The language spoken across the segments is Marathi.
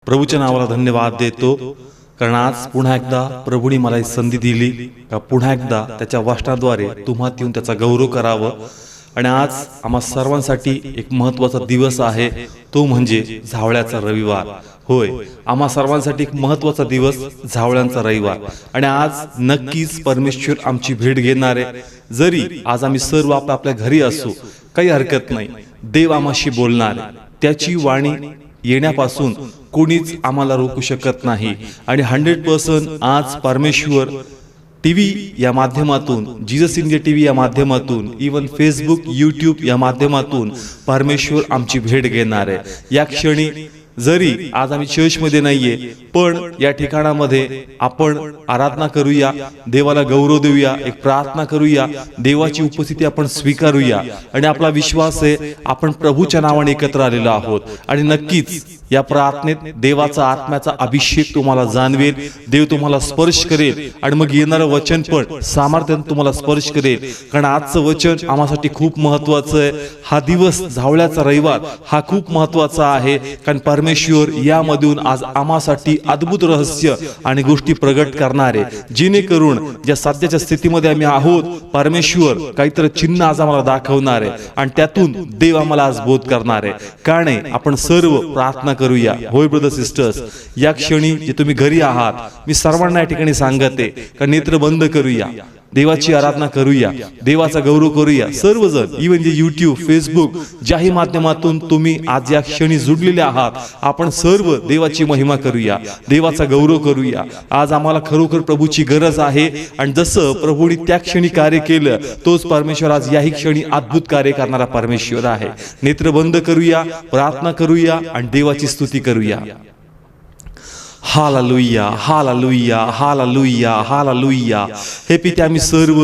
प्रभूच्या नावाला धन्यवाद देतो, कारण आज पुन्हा एकदा प्रभूने मला ही संधी दिली का पुन्हा एकदा त्याच्या वचनाद्वारे तुम्हाला येऊन त्याचा गौरव करावं. आणि आज आम्हा सर्वांसाठी एक महत्त्वाचा दिवस आहे, तो म्हणजे झावळ्याचा रविवार. होय, आम्हा सर्वांसाठी एक महत्त्वाचा दिवस झावळ्यांचा रविवार. आणि आज नक्कीच परमेश्वर आमची भेट घेणार आहे. जरी आज आम्ही सर्व आपल्या घरी असू, काही हरकत नाही. देव आम्हाशी बोलणार आहे. त्याची वाणी येण्यापासून कोणीच आम्हाला रोखू शकत नाही. आणि 100% आज परमेश्वर टीव्ही या माध्यमातून, जीसस इंडिया टीव्ही या माध्यमातून, इवन फेसबुक, यूट्यूब या माध्यमातून परमेश्वर आमची भेट घेणार आहे. या क्षणी जरी आज आम्ही चर्चमध्ये नाहीये, पण या ठिकाणामध्ये आपण आराधना करूया, देवाला गौरव देऊया, एक प्रार्थना करूया, देवाची उपस्थिती आपण स्वीकारूया. आणि आपला विश्वास आहे आपण प्रभूच्या नावाने एकत्र आलेलो आहोत. आणि नक्कीच या प्रार्थनेत देवाचा आत्म्याचा अभिषेक तुम्हाला जाणवेल, देव तुम्हाला स्पर्श करेल. आणि मग येणारं वचन पण सामर्थ्याने तुम्हाला स्पर्श करेल, कारण आजचं वचन आम्हासाठी खूप महत्वाचं आहे. हा दिवस झावळ्याचा रविवार हा खूप महत्वाचा आहे, कारण परमेश्वर यामधून आज आम्हासाठी अद्भुत रहस्य आणि गोष्टी प्रगट करणार आहे, जेणेकरून ज्या सध्याच्या स्थितीमध्ये आम्ही आहोत, परमेश्वर काहीतरी चिन्ह आज आम्हाला दाखवणार आहे आणि त्यातून देव आम्हाला आज बोध करणार आहे. का नाही, आपण सर्व प्रार्थना करूया. होय ब्रदर सिस्टर्स, या क्षणी जे तुम्ही घरी आहात, मी सर्वांना या ठिकाणी सांगते का नेत्र बंद करूया, देवाची आराधना करूया, देवाचा गौरव करूया. सर्वजण, इवन जे यूट्यूब, फेसबुक, ज्याही माध्यमातून तुम्ही आज या क्षणी जुडलेले आहात, आपण सर्व देवाची महिमा करूया, देवाचा गौरव करूया. आज आम्हाला खरोखर प्रभूची गरज आहे. आणि जसं प्रभूने त्या क्षणी कार्य केलं, तोच परमेश्वर आज याही क्षणी अद्भुत कार्य करणारा परमेश्वर आहे. नेत्र बंद करूया, प्रार्थना करूया आणि देवाची स्तुती करूया. Hallelujah, hallelujah, hallelujah, hallelujah. हे पिते, आम्ही सर्व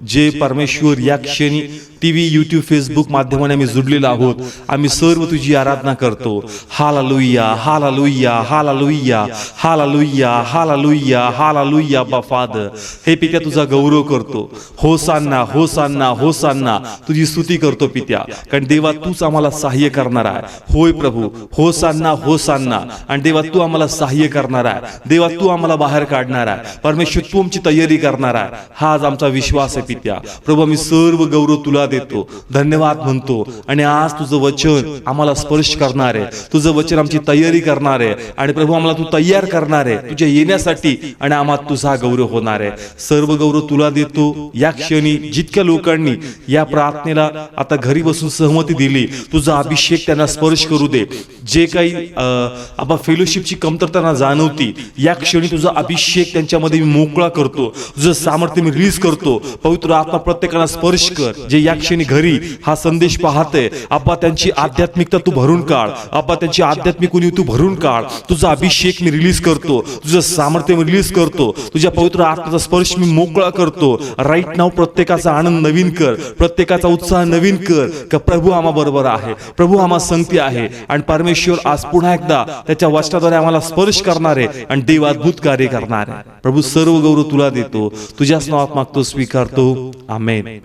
जे परमेश्वर या क्षणी टीव्ही, यूट्यूब, फेसबुक माध्यमाने आम्ही जुडलेलो आहोत, आम्ही सर्व तुझी आराधना करतो. Hallelujah, hallelujah, hallelujah, hallelujah, hallelujah, hallelujah. बा फादर, हे पित्या तुझा गौरव करतो. होसान्ना, होसान्ना, होसान्ना, तुझी स्तुती करतो पित्या, कारण देवा तूच आम्हाला सहाय्य करणार आहे. होय प्रभू, होसान्ना, होसान्ना. आणि देवा तू आम्हाला सहाय्य करणार आहे, देवा तू आम्हाला बाहेर काढणार आहे, परमेश्वर तू आमची तयारी करणार आहे. हा आज आमचा विश्वास आहे पित्या. प्रभू, आम्ही सर्व गौरव तुला देतो, धन्यवाद म्हणतो. आणि आज तुझं वचन आम्हाला स्पर्श करणार आहे, तुझं वचन आमची तयारी करणार आहे. आणि प्रभू, आम्हाला तू तयार करणार आहे तुझ्या येण्यासाठी, आणि आम्हाला तुझा गौरव होणार आहे. सर्व गौरव तुला देतो. या क्षणी जितक्या लोकांनी या प्रार्थनेला आता घरी बसून सहमती दिली, तुझा अभिषेक त्यांना स्पर्श करू दे. जे काही आपण फेलोशिपची कमतरता जाणवती, या क्षणी तुझा अभिषेक त्यांच्यामध्ये मी मोकळा करतो, तुझं सामर्थ्य मी रिलीज करतो. पवित्र आत्मा प्रत्येकाला स्पर्श कर, जे या क्षणी घरी हा संदेश पाहते. आपा, त्यांची आध्यात्मिकता तू भरून काढ. आपा, त्यांची आध्यात्मिक उणीव तू भरून काढ. तुझा अभिषेक मी रिलीज करतो, तुझं सामर्थ्य मी रिलीज करतो, तुझ्या पवित्र आत्म्याचा स्पर्श मी मोकळा करतो. राईट नाव प्रत्येकाचा आनंद नवीन कर, प्रत्येकाचा उत्साह नवीन कर, का प्रभू आम्हा बरोबर आहे, प्रभू आम्हा संगती आहे. आणि परमेश्वर आज पुन्हा एकदा त्याच्या वचनाद्वारे आम्हाला स्पर्श करणार आहे आणि देव अद्भुत कार्य करणार आहे. प्रभू, सर्व गौरव तुला देतो, तुझ्याच नावात मागतो, स्वीकारतो. आमेन.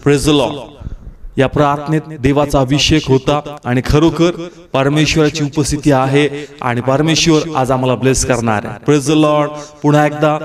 Praise the Lord. या प्रार्थनेत देवाचा अभिषेक होता आणि खरोखर परमेश्वराची उपस्थिती आहे आणि परमेश्वर आज आम्हाला ब्लेस करणार आहे. Praise the Lord. पुन्हा एकदा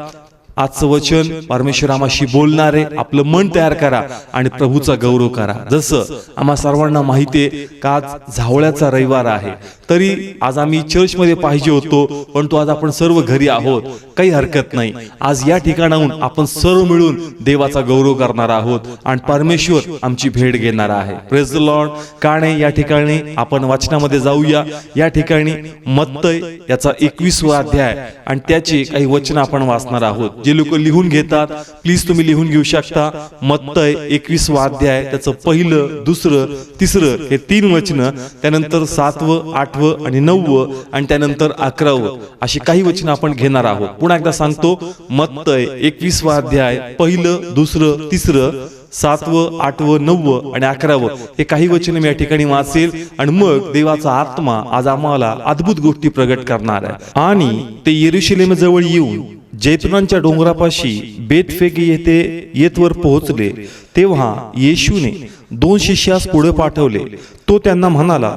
आजचं वचन परमेश्वर आम्हाशी बोलणार आहे. आपलं मन तयार करा आणि प्रभूचा गौरव करा. जसं आम्हा सर्वांना माहिती आहे का आज झावळ्याचा रविवार आहे, तरी आज आम्ही चर्चमध्ये पाहिजे होतो, परंतु आज आपण सर्व घरी आहोत, काही हरकत नाही. आज या ठिकाणाहून आपण सर्व मिळून देवाचा गौरव करणार आहोत आणि परमेश्वर आमची भेट घेणार आहे. Praise the Lord. का नाही, या ठिकाणी आपण वचनामध्ये जाऊया. या ठिकाणी मत्तय याचा 21वा अध्याय आणि त्याचे काही वचन आपण वाचणार आहोत. जे लोक लिहून घेतात, प्लीज तुम्ही लिहून घेऊ शकता. मत्तय 21वा अध्याय, त्याचं पहिलं, दुसरं, तिसरं हे 3 वचनं, त्यानंतर 7वं, 8वं आणि 9वं आणि त्यानंतर 11वं अशी काही वचनं आपण घेणार आहोत. पुन्हा एकदा सांगतो, मत्तय 21वा अध्याय, पहिलं, दुसरं, तिसरं, 7वं, 8वं, 9वं आणि 11वं हे काही वचन मी या ठिकाणी वाचेल आणि मग देवाचा आत्मा आज आम्हाला अद्भुत गोष्टी प्रगट करणार आहे. आणि ते यरूशलेम जवळ येऊन जैतुनांच्या डोंगरापाशी बेतफेगे येथे येतवर पोहोचले, तेव्हा येशूने 2 शिष्यास पुढे पाठवले. तो त्यांना म्हणाला,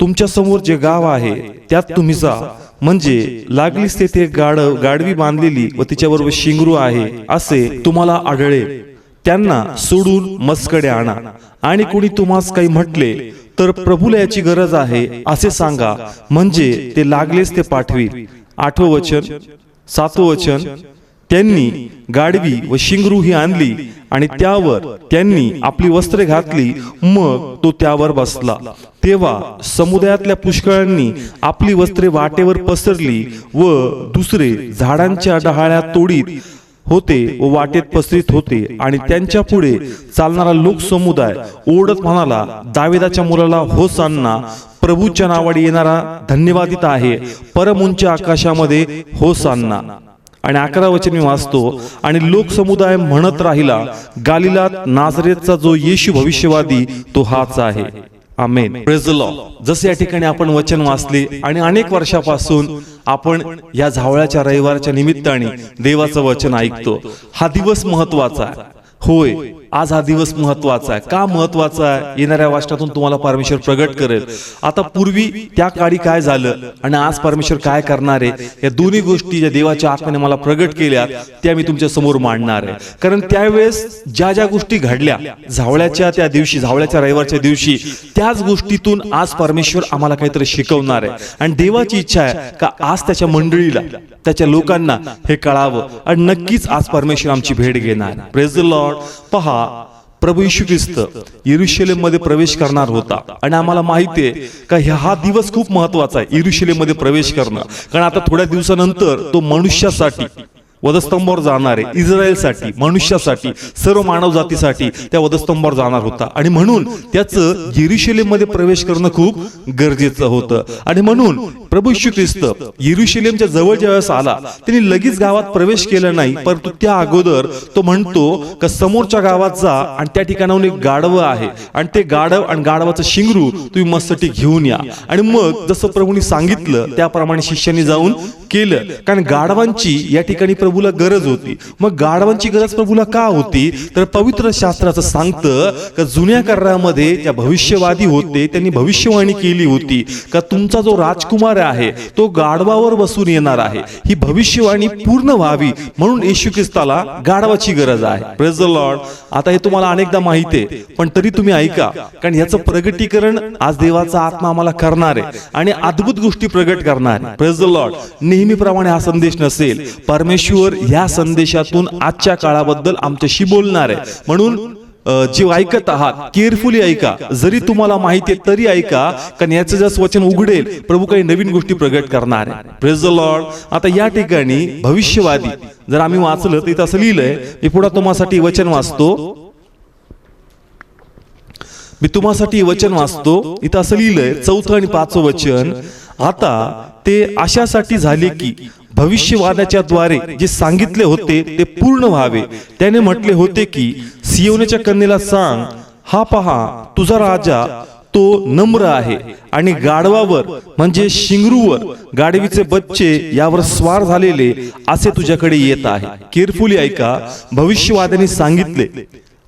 तुमच्या समोर जे गाव आहे त्यात तुम्ही जा, म्हणजे लागलीच तेथे गाडवी बांधलेली व तिच्याबरोबर शिंगरू आहे असे तुम्हाला आढळेल. त्यांना सोडून मजकडे आणा. आणि कोणी तुम्हास काही म्हटले तर प्रभूला याची गरज आहे असे सांगा, म्हणजे ते लागलेच ते पाठवी. 8वं वचन. 7वं वचन. त्यांनी गाडवी व शिंगरू ही आणली आणि त्यावर त्यांनी आपली वस्त्रे घातली, मग तो त्यावर बसला. तेव्हा समुदायातल्या पुष्कळांनी आपली वस्त्रे वाटेवर पसरली व दुसरे झाडांच्या डहाळ्या तोडीत होते व वाटेत पसरीत होते. आणि त्यांच्या पुढे चालणारा लोकसमुदाय ओढत म्हणाला, दाविदाच्या मुलाला होसान्ना, प्रभूच्या नावाने येणारा धन्यवादित आहे, परम-उंच आकाशामध्ये होसान्ना. आणि 11वं वचन मी वाचतो. आणि लोकसमुदाय म्हणत राहिला, गालिलात नाझरेतचा जो येशू भविष्यवादी तो हाच आहे. आमेन. Praise the Lord. जसे या ठिकाणी आपण वचन वाचले आणि अनेक वर्षापासून आपण या झावळ्याच्या रविवारच्या निमित्ताने देवाचं वचन ऐकतो. हा दिवस महत्वाचा आहे. होय, आज हा दिवस महत्वाचा आहे. का महत्वाचा आहे? येणाऱ्या वाचनातून तुम्हाला परमेश्वर प्रगट करेल. आता पूर्वी त्या काळी काय झालं आणि आज परमेश्वर काय करणार आहे, या दोन्ही गोष्टी ज्या देवाच्या आत्म्याने मला प्रगट केल्या त्या मी तुमच्या समोर मांडणार आहे. कारण त्यावेळेस ज्या ज्या गोष्टी घडल्या झावळ्याच्या त्या दिवशी, झावळ्याच्या रविवारच्या दिवशी, त्याच गोष्टीतून आज परमेश्वर आम्हाला काहीतरी शिकवणार आहे. आणि देवाची इच्छा आहे का आज त्याच्या मंडळीला, त्याच्या लोकांना हे कळावं आणि नक्कीच आज परमेश्वर आमची भेट घेणार. Praise the Lord. पहा, प्रभू येशू ख्रिस्त यरुशलेम मध्ये प्रवेश करणार होता आणि आम्हाला माहिती आहे का हा दिवस खूप महत्वाचा आहे, यरुशलेम मध्ये प्रवेश करणं. कारण आता थोड्या दिवसानंतर तो मनुष्यासाठी वधस्तंभावर जाणार आहे, इस्रायलसाठी, मनुष्यासाठी, सर्व मानव जातीसाठी त्या वधस्तंभावर जाणार होता. आणि म्हणून त्याचं यरुशलेम मध्ये प्रवेश करणं खूप गरजेचं होतं. आणि म्हणून प्रभू येशू ख्रिस्त यरुशलेमच्या जवळ ज्यावेळेस आला, त्यांनी लगेच गावात प्रवेश केला नाही, परंतु त्या अगोदर तो म्हणतो का समोरच्या गावात जा आणि त्या ठिकाणाहून एक गाढव आहे आणि ते गाढव आणि गाढवाचं शिंगरू तुम्ही मस्तटी घेऊन या. आणि मग जसं प्रभूंनी सांगितलं त्याप्रमाणे शिष्यांनी जाऊन केलं. कारण गाढवांची या ठिकाणी प्रभूला गरज होती. मग गाढवांची गरज प्रभूला का होती? तर पवित्र शास्त्राचं सांगतं का जुन्या करारामध्ये त्या भविष्यवादी होते, त्यांनी भविष्यवाणी केली होती का तुमचा जो राजकुमार आहे तो गाढवावर बसून येणार आहे. ही भविष्यवाणी पूर्ण व्हावी म्हणून येशू ख्रिस्ताला गाढवाची गरज आहे. Praise the Lord. आता हे तुम्हाला अनेकदा माहिती आहे, पण तरी तुम्ही ऐका, कारण याचं प्रगटीकरण आज देवाचा आत्मा आम्हाला करणार आहे आणि अद्भुत गोष्टी प्रगट करणार आहे. Praise the Lord. नेहमीप्रमाणे हा संदेश नसेल, परमेश्वर या संदेशातून आजच्या काळाबद्दल आमच्याशी बोलणार आहे. म्हणून जे ऐकत आहात केअरफुली ऐका, जरी तुम्हाला माहिती आहे तरी ऐका, कारण याचं जसं वचन उघडेल प्रभू काही नवीन गोष्टी प्रगट करणार आहे. Praise the Lord. आता या ठिकाणी भविष्यवादी जर आम्ही वाचलं तर इथं असं लिहिलंय, मी पुढे तुम्हासाठी वचन वाचतो. इथं असं लिहिलंय 4 आणि 5 वचन. आता ते अशासाठी झाले की भविष्यवादाच्या द्वारे जे सांगितले होते ते पूर्ण व्हावे. त्याने म्हटले होते की सियोनच्या कन्येला सांग, हा पहा तुझा राजा तो नम्र आहे आणि गाढवावर म्हणजे शिंगरूवर गाढवीचे बच्चे यावर स्वार झालेले असे तुझ्याकडे येत आहे. केअरफुली ऐका, भविष्यवाद्यांनी सांगितले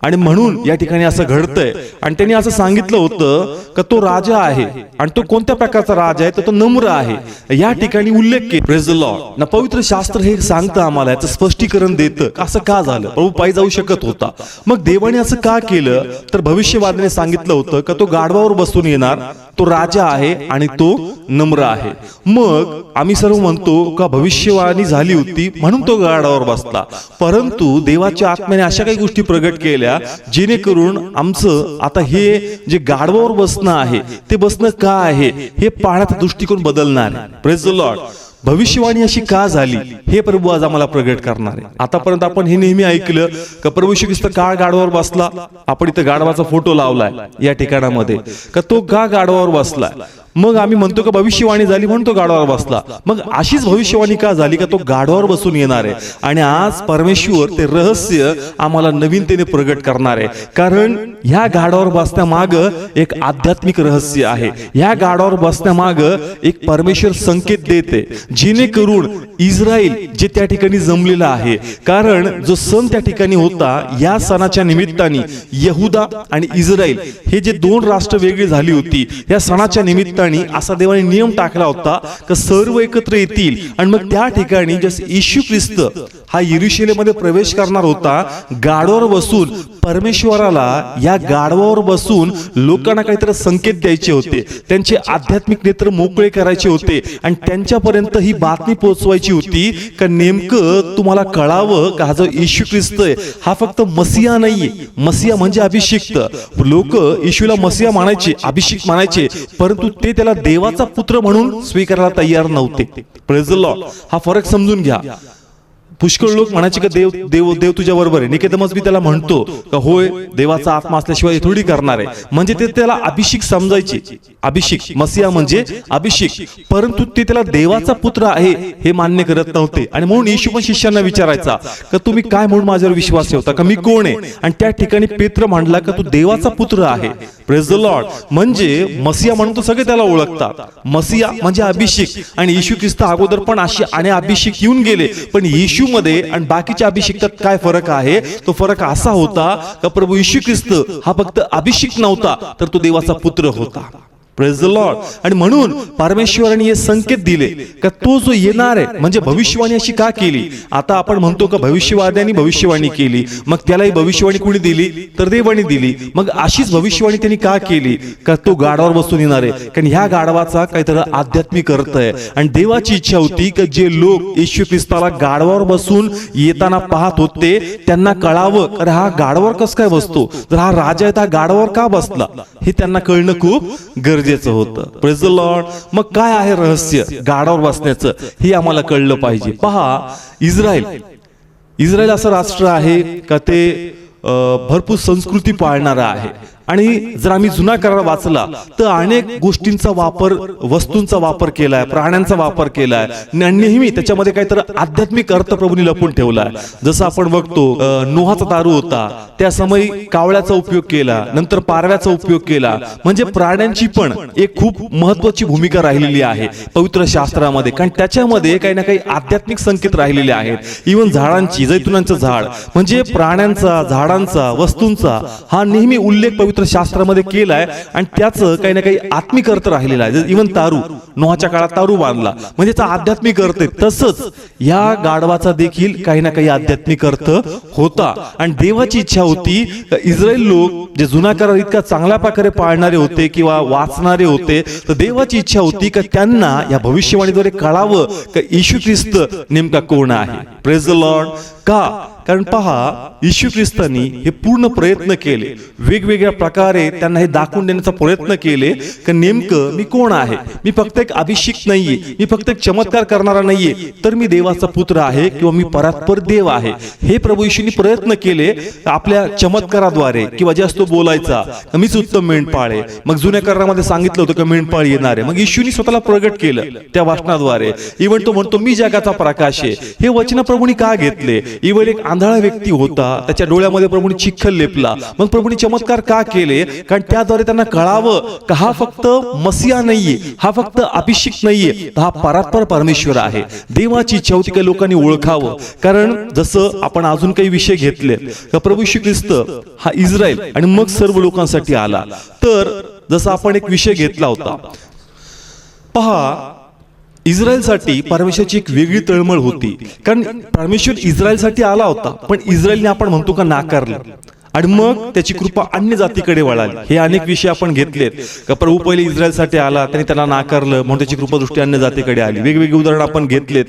आणि म्हणून या ठिकाणी असं घडतंय. आणि त्यांनी असं सांगितलं होतं का तो राजा आहे आणि तो कोणत्या प्रकारचा राजा आहे, तर तो नम्र आहे. या ठिकाणी उल्लेख केला. Praise the Lord. ना पवित्र शास्त्र हे सांगतं आम्हाला, याचं स्पष्टीकरण देतं असं का झालं. प्रभू पायी जाऊ शकत होता, मग देवाने असं का केलं, तर भविष्यवादीने सांगितलं होतं का तो गाढवावर बसून येणार, तो राजा आहे आणि तो नम्र आहे. मग आम्ही सर्व म्हणतो का भविष्यवाणी झाली होती म्हणून तो गाढवावर बसला, परंतु देवाच्या आत्म्याने अशा काही गोष्टी प्रगट केल्या जेणेकरून आमचं आता हे जे गाढवावर बसणं आहे ते बसणं का आहे हे पाहण्याचा दृष्टिकोन बदलणार आहे. Praise the Lord. भविष्यवाणी अशी का झाली हे प्रभू आज आम्हाला प्रगट करणार आहे. आतापर्यंत आपण हे नेहमी ऐकलं का प्रभू येशू ख्रिस्त का गाढवावर बसला. आपण इथं गाढवाचा फोटो लावलाय या ठिकाणामध्ये का तो का गाढवावर बसलाय. मग आम्ही म्हणतो का भविष्यवाणी झाली म्हणून तो गाढवावर बसला. मग अशीच भविष्यवाणी का झाली का तो गाढवावर बसून येणार आहे. आणि आज परमेश्वर ते रहस्य आम्हाला नवीनतेने प्रगट करणार आहे. कारण ह्या गाढवावर बसण्यामाग एक आध्यात्मिक रहस्य आहे. ह्या गाढवावर बसण्यामाग एक परमेश्वर संकेत देते जेणेकरून इस्रायल जे त्या ठिकाणी जमलेला आहे, कारण जो सण त्या ठिकाणी होता, या सणाच्या निमित्ताने यहुदा आणि इस्रायल हे जे दोन राष्ट्र वेगळी झाली होती, या सणाच्या निमित्ताने ठिकाणी असा देवाने नियम टाकला होता की सर्व एकत्र येतील आणि मग त्या ठिकाणी जसं येशू ख्रिस्त हा यरुशलेममध्ये प्रवेश करणार होता, गाढवावर बसून परमेश्वराला या गाढवावर बसून लोकांना काहीतरी संकेत द्यायचे होते, त्यांचे आध्यात्मिक नेत्र मोकळे करायचे होते आणि त्यांच्यापर्यंत ही बातमी पोहोचवायची होती का नेमकं तुम्हाला कळावं का हा जो येशू ख्रिस्त आहे हा फक्त मसिया नाहीये. मसिया म्हणजे अभिषिक्त. लोक येशूला मसिया मानायचे, अभिषिक्त मानायचे, परंतु ते त्याला देवाचा पुत्र म्हणून स्वीकारायला तयार नव्हते. Praise the Lord. हा फरक समजून घ्या. पुष्कळ लोक म्हणायचे की देव देव देव तुझ्या बरोबर आहे. निकोदेमस बी त्याला म्हणतो का होय, देवाचा आत्मा असल्याशिवाय थोडी करणार आहे. म्हणजे ते त्याला अभिषेक समजायचे, अभिषेक मसिया म्हणजे अभिषेक, परंतु ते त्याला देवाचा पुत्र आहे हे मान्य करत नव्हते. आणि म्हणून येशू पण शिष्यांना विचारायचा का तुम्ही काय म्हणून माझ्यावर विश्वास ठेवता, का मी कोण आहे. आणि त्या ठिकाणी पेत्र म्हणला का तू देवाचा पुत्र आहे. Praise the Lord. म्हणजे मसिया म्हणून तो सगळे त्याला ओळखतात. मसिया म्हणजे अभिषेक. आणि येशू ख्रिस्त अगोदर पण अशी आणि अभिषेक येऊन गेले, पण येशू मध्ये आणि बाकीच्या अभिषेकात काय फरक आहे. तो फरक असा होता का प्रभू येशू ख्रिस्त हा फक्त अभिषेक नव्हता, तर तो देवाचा पुत्र होता. Praise the Lord. आणि म्हणून परमेश्वराने हे संकेत दिले का तो जो येणार आहे, म्हणजे भविष्यवाणी अशी का केली. आता आपण म्हणतो का भविष्यवाद्यांनी भविष्यवाणी केली, मग त्यालाही भविष्यवाणी कोणी दिली, तर देवाने दिली. मग अशीच भविष्यवाणी त्यांनी का केली का तो गाढवावर बसून येणार आहे, कारण ह्या गाढवाचा काहीतरी आध्यात्मिक अर्थ आहे. आणि देवाची इच्छा होती की जे लोक येशू ख्रिस्ताला गाढवावर बसून येताना पाहत होते त्यांना कळावं अरे हा गाढवावर कसं काय बसतो, तर हा राजा आहे, हा गाढवावर का बसला, हे त्यांना कळणं खूप गरजेचं होतं. Praise the Lord. मग काय आहे रहस्य गाढवावर बसण्याचं हे आम्हाला कळलं पाहिजे. पहा, इस्रायल असं राष्ट्र आहे का ते भरपूर संस्कृती पाळणारा आहे. आणि जर आम्ही जुना करार वाचला तर अनेक गोष्टींचा वापर, वस्तूंचा वापर केलाय, प्राण्यांचा वापर केलाय, नेहमी त्याच्यामध्ये काहीतरी आध्यात्मिक अर्थ प्रभूंनी लपून ठेवलाय. जसं आपण बघतो नोहाचा दारू होता, त्या समयी कावळ्याचा उपयोग केला, नंतर पारव्याचा उपयोग केला. म्हणजे प्राण्यांची पण एक खूप महत्वाची भूमिका राहिलेली आहे पवित्र शास्त्रामध्ये, कारण त्याच्यामध्ये काही ना काही आध्यात्मिक संकेत राहिलेले आहेत. इव्हन झाडांची, जैतुनांचं झाड म्हणजे प्राण्यांचा, झाडांचा, वस्तूंचा हा नेहमी उल्लेख पवित्र शास्त्रामध्ये केलाय आणि त्याचं काही ना काही आत्मिक अर्थ राहिलेला आहे. इव्हन तारू, नोहाच्या काळात तारू बांधला म्हणजे त्याचा आध्यात्मिक अर्थ आहे. तसंच या गाढवाचा देखील काही ना काही आध्यात्मिक अर्थ होता. आणि देवाची इच्छा होती इस्रायल लोक जे जुना करार इतका चांगल्या प्रकारे पाळणारे होते किंवा वाचणारे होते, तर देवाची इच्छा होती की त्यांना या भविष्यवाणीद्वारे कळावं की येशू ख्रिस्त नेमका कोण आहे. Praise the Lord. का? कारण पहा, येशू ख्रिस्तानी हे पूर्ण प्रयत्न केले, वेगवेगळ्या प्रकारे त्यांना हे दाखवून देण्याचा प्रयत्न केले की नेमकं मी कोण आहे. मी फक्त एक अभिषेक नाहीये, मी फक्त एक चमत्कार करणारा नाहीये, तर मी देवाचा पुत्र आहे किंवा मी परात्पर देव आहे. हे प्रभू येशूंनी प्रयत्न केले आपल्या चमत्काराद्वारे, किंवा जास्त बोलायचा मीच उत्तम मेंढपाळ आहे. मग जुन्या करारामध्ये सांगितलं होतं की मेंढपाळ येणार आहे, मग येशूंनी स्वतःला प्रगट केलं त्या वाचनाद्वारे. इव्हन तो म्हणतो मी जगाचा प्रकाश आहे. हे वचन प्रभूंनी का घेतले. इव्हन एक आंधळा व्यक्ती होता, त्याच्या डोळ्यामध्ये प्रभूंनी चिखल लेपला, मग प्रभूंनी चमत्कार का केले, कारण त्याद्वारे त्यांना कळावं का हा फक्त मसिया नाहीये, हा फक्त अभिषेक नाहीये, हा परात्पर परमेश्वर आहे. देवाची इच्छा होती की लोकांनी ओळखावं. कारण जसं आपण अजून काही विषय घेतले का प्रभू येशू ख्रिस्त हा इस्रायल आणि मग सर्व लोकांसाठी आला. तर जसं आपण एक विषय घेतला होता, पहा, इस्रायलसाठी परमेश्वराची एक वेगळी तळमळ होती. कारण परमेश्वर इस्रायलसाठी आला होता, पण इस्रायलने आपण म्हणतो का नाकारलं, आणि मग त्याची कृपा अन्य जातीकडे वळाली. हे अनेक विषय आपण घेतलेत का प्रभू पहिले इस्रायलसाठी आला, त्यांनी त्याला नाकारलं, म्हणून त्याची कृपा दृष्टी अन्य जातीकडे आली. वेगवेगळी उदाहरणं आपण घेतलेत.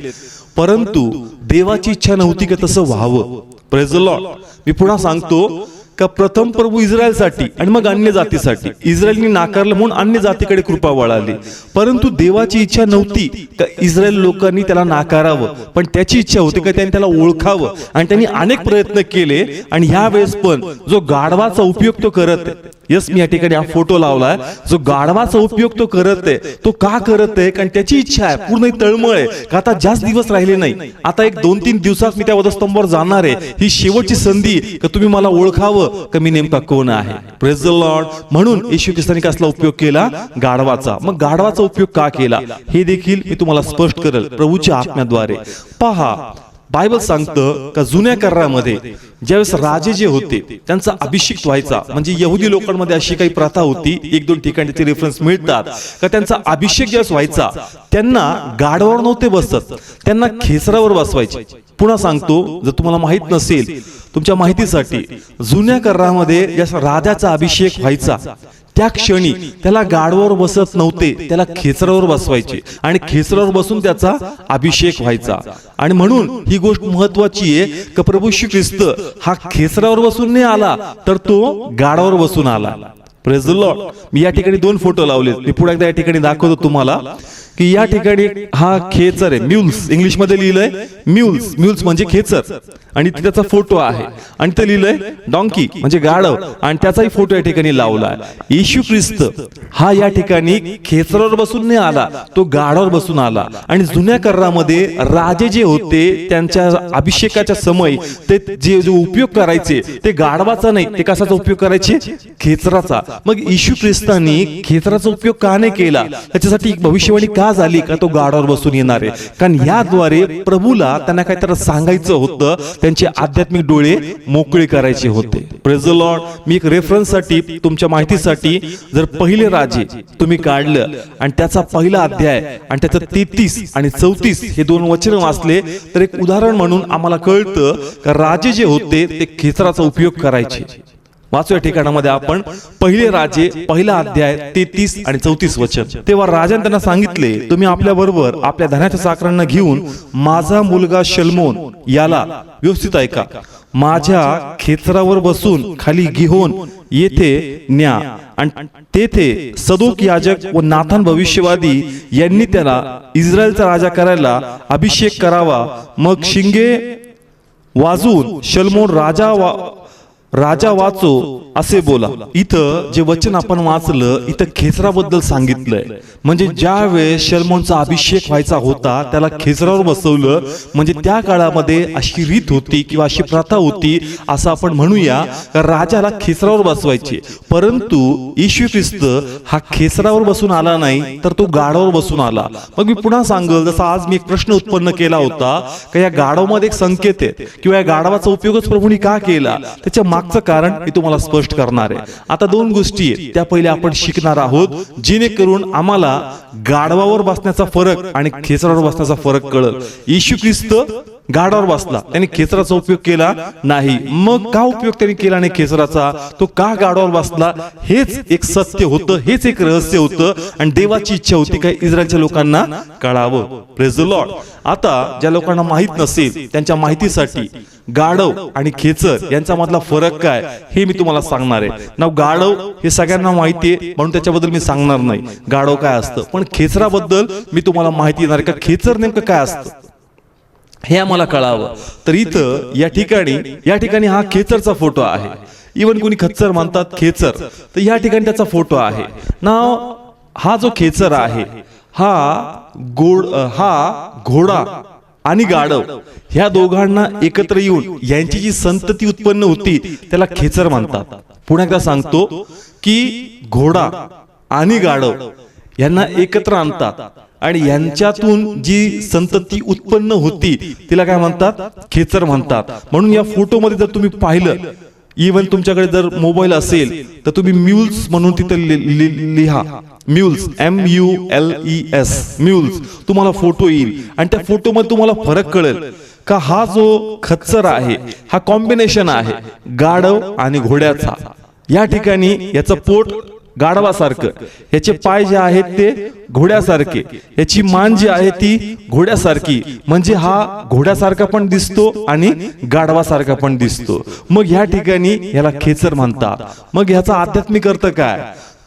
परंतु देवाची इच्छा नव्हती की तसं व्हावं. Praise the Lord. मी पुन्हा सांगतो का प्रथम प्रभू इस्रायलसाठी आणि मग अन्य जातीसाठी. इस्रायलनी नाकारलं म्हणून अन्य जातीकडे कृपा वळाली. परंतु देवाची इच्छा नव्हती का इस्रायल लोकांनी त्याला नाकारावं, पण त्याची इच्छा होती का त्यांनी त्याला ओळखावं. आणि त्यांनी अनेक प्रयत्न केले. आणि ह्या वेळेस पण जो गाढवाचा उपयोग तो करत आहे, यस मी या ठिकाणी हा फोटो लावलाय, जो गाढवाचा उपयोग तो करत आहे, तो का करत आहे, कारण त्याची इच्छा आहे, पूर्ण तळमळ आहे का आता जास्त दिवस राहिले नाही, आता एक 2-3 दिवसात मी त्या वधस्तंभावर जाणार आहे, ही शेवटची संधी का तुम्ही मला ओळखावं का मी नेमका कोण आहे. Praise the Lord. म्हणून येशू ख्रिस्ताने कसला उपयोग केला, गाढवाचा. मग गाढवाचा उपयोग का केला हे देखील मी तुम्हाला स्पष्ट करेल प्रभूच्या आत्म्याद्वारे. पहा, बायबल सांगतं का जुन्या करारामध्ये ज्यावेळेस राजे जे होते त्यांचा अभिषेक व्हायचा, म्हणजे यहुदी लोकांमध्ये अशी काही प्रथा होती, एक दोन ठिकाणी त्याचे रेफरन्स मिळतात का त्यांचा अभिषेक ज्यावेळेस व्हायचा त्यांना गाढवावर नव्हते बसत, त्यांना खेचरावर बसवायचे. पुन्हा सांगतो, जर तुम्हाला माहित नसेल, तुमच्या माहितीसाठी, जुन्या करारामध्ये ज्या राजाचा अभिषेक व्हायचा त्या क्षणी त्याला गाढवावर बसत नव्हते, त्याला खेचरावर बसवायचे आणि खेचरावर बसून त्याचा अभिषेक व्हायचा. आणि म्हणून ही गोष्ट महत्वाची आहे की प्रभू येशू ख्रिस्त हा खेचरावर बसून नाही आला, तर तो गाढवावर बसून आला. Praise the Lord. मी या ठिकाणी दोन फोटो लावले, मी पुढे एकदा या ठिकाणी दाखवतो तुम्हाला की या ठिकाणी हा खेचर आहे, म्यूल्स इंग्लिश मध्ये लिहिलंय म्यूल्स, म्यूल्स म्हणजे खेचर, आणि त्याचा फोटो आहे. आणि ते लिहिलंय डॉंकी म्हणजे गाढव, आणि त्याचाही फोटो या ठिकाणी लावलाय. येशू ख्रिस्त हा या ठिकाणी खेचरावर बसून नाही आला, तो गाढवावर बसून आला. आणि जुन्या करारामध्ये राजे जे होते त्यांच्या अभिषेकाच्या समय ते जे उपयोग करायचे ते गाढवाचा नाही, ते कशाचा उपयोग करायचे? खेचराचा. मग येशू ख्रिस्तानी खेचराचा उपयोग का नाही केला? त्याच्यासाठी एक भविष्यवाणी का झाली का तो गाढवावर बसून येणार आहे? कारण याद्वारे प्रभूला त्यांना काहीतरी सांगायचं होतं, त्यांचे आध्यात्मिक डोळे मोकळे करायचे होते. Praise the Lord. मी एक रेफरन्स साठी तुमच्या माहितीसाठी जर पहिले राजे तुम्ही काढलं आणि त्याचा पहिला अध्याय आणि त्याचं 33 आणि 34 हे दोन वचन वाचले तर एक उदाहरण म्हणून आम्हाला कळतं का राजे जे होते ते खेचराचा उपयोग करायचे. वाचू या ठिकाणामध्ये आपण पहिले राजे पहिला अध्याय 33 आणि 34 वचन. तेव्हा राजाने त्यांना सांगितले, तुम्ही आपल्या बरोबर आपल्या धनाच्या चाकरांना घेऊन माझा मुलगा शलमोन याला व्यवस्थित ऐका, माझ्या खेचरावर बसून खाली गिहोन येथे न्या, आणि तेथे सदोक याजक व नाथान भविष्यवादी यांनी त्याला इस्रायलचा राजा करायला अभिषेक करावा. मग शिंगे वाजवून शलमोन राजा वाचो असे बोला. इथं जे वचन आपण वाचलं, इथं खेचराबद्दल सांगितलंय. म्हणजे ज्या वेळेस शलमोनचा अभिषेक व्हायचा होता त्याला खेचरावर बसवलं, म्हणजे त्या काळामध्ये अशी रीत होती किंवा अशी प्रथा होती असं आपण म्हणूया, राजाला खेचरावर बसवायचे. परंतु येशू ख्रिस्त हा खेचरावर बसून आला नाही, तर तो गाढवावर बसून आला. मग मी पुन्हा सांगल, जसा आज मी एक प्रश्न उत्पन्न केला होता का या गाढवामध्ये एक संकेत आहे किंवा या गाढवाचा उपयोगच प्रभूंनी का केला, त्याच्या मागचं कारण मी तुम्हाला स्पष्ट करणार आहे. आता दोन गोष्टी आहेत त्या पहिले आपण शिकणार आहोत, जेणेकरून आम्हाला गाढवावर बसण्याचा फरक आणि खेचरावर बसण्याचा फरक कळेल. येशू ख्रिस्त गाढवावर बसला, त्यांनी खेचराचा उपयोग केला नाही. मग का उपयोग त्यांनी केला नाही खेचराचा? तो का गाढवावर बसला? हेच एक सत्य होतं, हेच एक रहस्य होतं, आणि देवाची इच्छा होती काय इस्रायलच्या लोकांना कळावं. Praise the Lord. आता ज्या लोकांना माहित नसेल त्यांच्या माहितीसाठी गाढव आणि खेचर यांचा मधला फरक काय हे मी तुम्हाला सांगणार आहे. नाव गाढव हे सगळ्यांना माहिती आहे म्हणून त्याच्याबद्दल मी सांगणार नाही गाढव काय असतं, पण खेचराबद्दल मी तुम्हाला माहिती देणार आहे का खेचर नेमकं काय असतं हे आम्हाला कळावं. तर इथं या ठिकाणी हा खेचरचा फोटो आहे. इवन कोणी खच्चर म्हणतात खेचर, तर या ठिकाणी त्याचा फोटो आहे. नाव हा जो खेचर आहे हा घोडा आणि गाढव ह्या दोघांना एकत्र येऊन यांची जी संतती उत्पन्न होती त्याला खेचर म्हणतात. पुन्हा एकदा सांगतो की घोडा आणि गाढव यांना एकत्र आणतात आणि यांच्यातून जी संतती उत्पन्न होती तिला काय म्हणतात? खेचर म्हणतात. म्हणून या फोटोमध्ये जर तुम्ही पाहिलं, इवन तुमच्याकडे जर मोबाईल असेल तर तुम्ही म्यूल्स म्हणून तिथे लिहा, म्यूल्स MULES म्यूल्स, तुम्हाला फोटो येईल आणि त्या फोटोमध्ये तुम्हाला फरक कळेल का हा जो खच्चर आहे हा कॉम्बिनेशन आहे गाढव आणि घोड्याचा. या ठिकाणी याचं पोट गाढवासारखं, याचे पाय जे आहेत ते घोड्यासारखे, याची मान जी आहे ती घोड्यासारखी, म्हणजे हा घोड्यासारखा पण दिसतो आणि गाढवासारखा पण दिसतो. मग या ठिकाणी याला खेचर म्हणतात. मग याचा आध्यात्मिक अर्थ काय?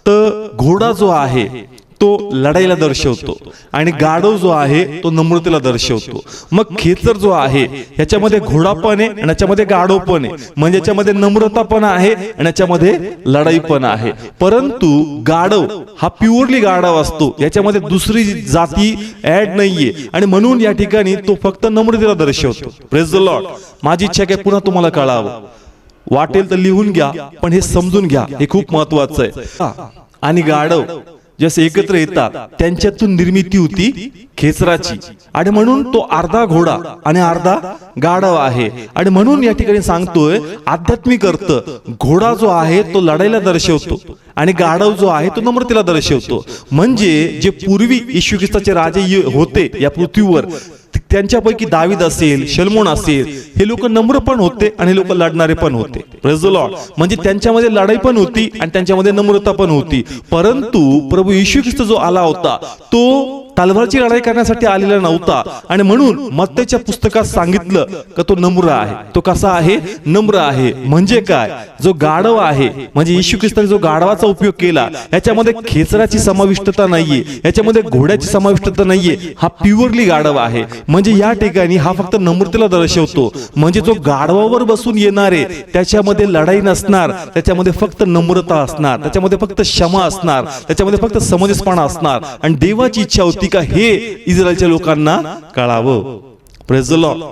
तर घोडा जो आहे तो लढाईला दर्शवतो आणि गाढव जो आहे तो नम्रतेला दर्शवतो. मग खेचर जो आहे याच्यामध्ये घोडा पण आहे आणि याच्यामध्ये गाढव पण आहे, म्हणजे याच्यामध्ये नम्रता पण आहे आणि याच्यामध्ये लढाई पण आहे. परंतु गाढव हा प्युअरली गाढव असतो, याच्यामध्ये दुसरी जाती ऍड नाहीये आणि म्हणून या ठिकाणी तो फक्त नम्रतेला दर्शवतो. Praise the Lord. माझी इच्छा काय पुन्हा तुम्हाला कळावं, वाटेल तर लिहून घ्या पण हे समजून घ्या, हे खूप महत्वाचं आहे. आणि गाढव जसे एकत्र येतात त्यांच्यातून निर्मिती होती खेचराची, आणि म्हणून तो अर्धा घोडा आणि अर्धा गाढव आहे. आणि म्हणून या ठिकाणी सांगतोय आध्यात्मिक अर्थ, घोडा जो आहे तो लढाईला दर्शवतो आणि गाढव जो आहे तो नम्रतेला दर्शवतो. म्हणजे जे पूर्वी येशू ख्रिस्ताचे राजे होते या पृथ्वीवर, त्यांच्यापैकी दावीद असेल, शलमोन असेल, हे लोक नम्र पण होते आणि लोक लढणारे पण होते. Praise the Lord. म्हणजे त्यांच्यामध्ये लढाई पण होती आणि त्यांच्यामध्ये नम्रता पण होती. परंतु प्रभू येशू ख्रिस्त जो आला होता तो तलवारची लढाई करण्यासाठी आलेला नव्हता. आणि म्हणून मत्तेच्या पुस्तकात सांगितलं की तो नम्र आहे. तो कसा आहे? नम्र आहे. म्हणजे काय? जो गाढव आहे, म्हणजे येशू ख्रिस्ताने जो गाढवाचा उपयोग केला, याच्यामध्ये खेचराची समाविष्टता नाहीये, याच्यामध्ये घोड्याची समाविष्टता नाहीये. हा प्युअरली गाढव आहे. म्हणजे या ठिकाणी हा फक्त नम्रतेला दर्शवतो. म्हणजे जो गाढवावर बसून येणारे, त्याच्यामध्ये लढाई नसणार, त्याच्यामध्ये फक्त नम्रता असणार, त्याच्यामध्ये फक्त क्षमा असणार, त्याच्यामध्ये फक्त समंजसपणा असणार. आणि देवाची इच्छा होती का हे इस्रायलच्या लोकांना कळावं. Praise the Lord.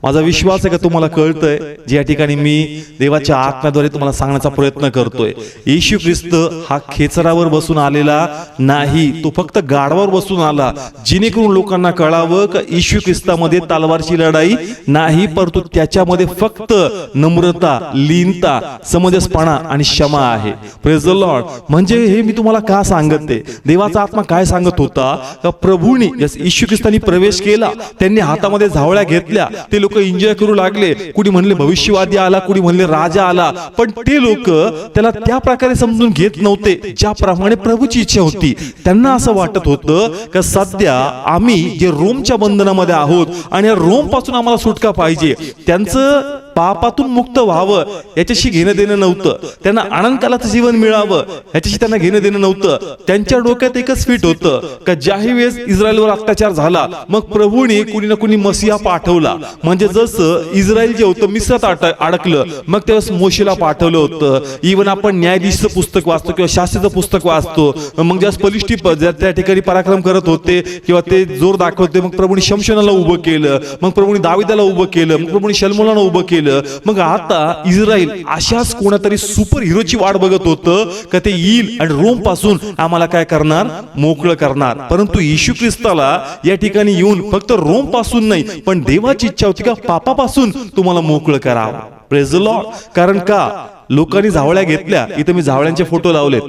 माझा विश्वास आहे का तुम्हाला कळतंय जे या ठिकाणी मी देवाच्या आत्म्याद्वारे तुम्हाला सांगण्याचा प्रयत्न करतोय. येशू ख्रिस्त हा खेचरावर बसून आलेला नाही, तो फक्त गाढवावर बसून आला, जेणेकरून लोकांना कळावं का येशू ख्रिस्तामध्ये तलवारची लढाई नाही, परंतु त्याच्यामध्ये फक्त नम्रता, लीनता, समंजसपणा आणि क्षमा आहे. Praise the Lord. म्हणजे हे मी तुम्हाला का सांगते, देवाचा आत्मा काय सांगत होता का प्रभूंनी येशू ख्रिस्तांनी प्रवेश केला, त्यांनी हातामध्ये झावळ्या घेतल्या, ते लोक एन्जॉय करू लागले. कुणी म्हणले भविष्यवादी आला, कुणी म्हणले राजा आला, पण ते लोक त्याला त्या प्रकारे समजून घेत नव्हते ज्याप्रमाणे प्रभूची इच्छा होती. त्यांना असं वाटत होतं की सध्या आम्ही जे रोमच्या बंधनामध्ये आहोत आणि रोम पासून आम्हाला सुटका पाहिजे. त्यांचं पापातून मुक्त व्हावं याच्याशी घेणं देणं नव्हतं. त्यांना आनंदकालाचं जीवन मिळावं याच्याशी त्यांना घेणं देणं नव्हतं. त्यांच्या डोक्यात एकच फिट होतं का ज्याही वेळेस इस्रायलवर अत्याचार झाला, मग प्रभूने कुणी ना कुणी मसीहा पाठवला. म्हणजे जसं इस्रायल जे होतं मिस्रात अडकलं, मग त्यावेळेस मोशेला पाठवलं होतं. इव्हन आपण न्यायाधीशचं पुस्तक वाचतो किंवा शास्त्रीचं पुस्तक वाचतो, मग ज्या बलिष्ठी त्या ठिकाणी पराक्रम करत होते किंवा ते जोर दाखवते, मग प्रभूने शमशोनाला उभं केलं, मग प्रभूने दाविदाला उभं केलं, मग प्रभूने शलमोनाला उभं केलं. मग आता इस्रायल अशाच कोणातरी सुपर हिरोची वाट बघत होतं का ते येईल आणि रोम पासून आम्हाला काय करणार? मोकळं करणार. परंतु येशू ख्रिस्ताला या ठिकाणी येऊन फक्त रोम पासून नाही, पण देवाची इच्छा होती का पापापासून तुम्हाला मोकळं करावं. Praise the Lord. कारण का लोकांनी झावळ्या घेतल्या, इथं मी झावळ्यांचे फोटो लावलेत,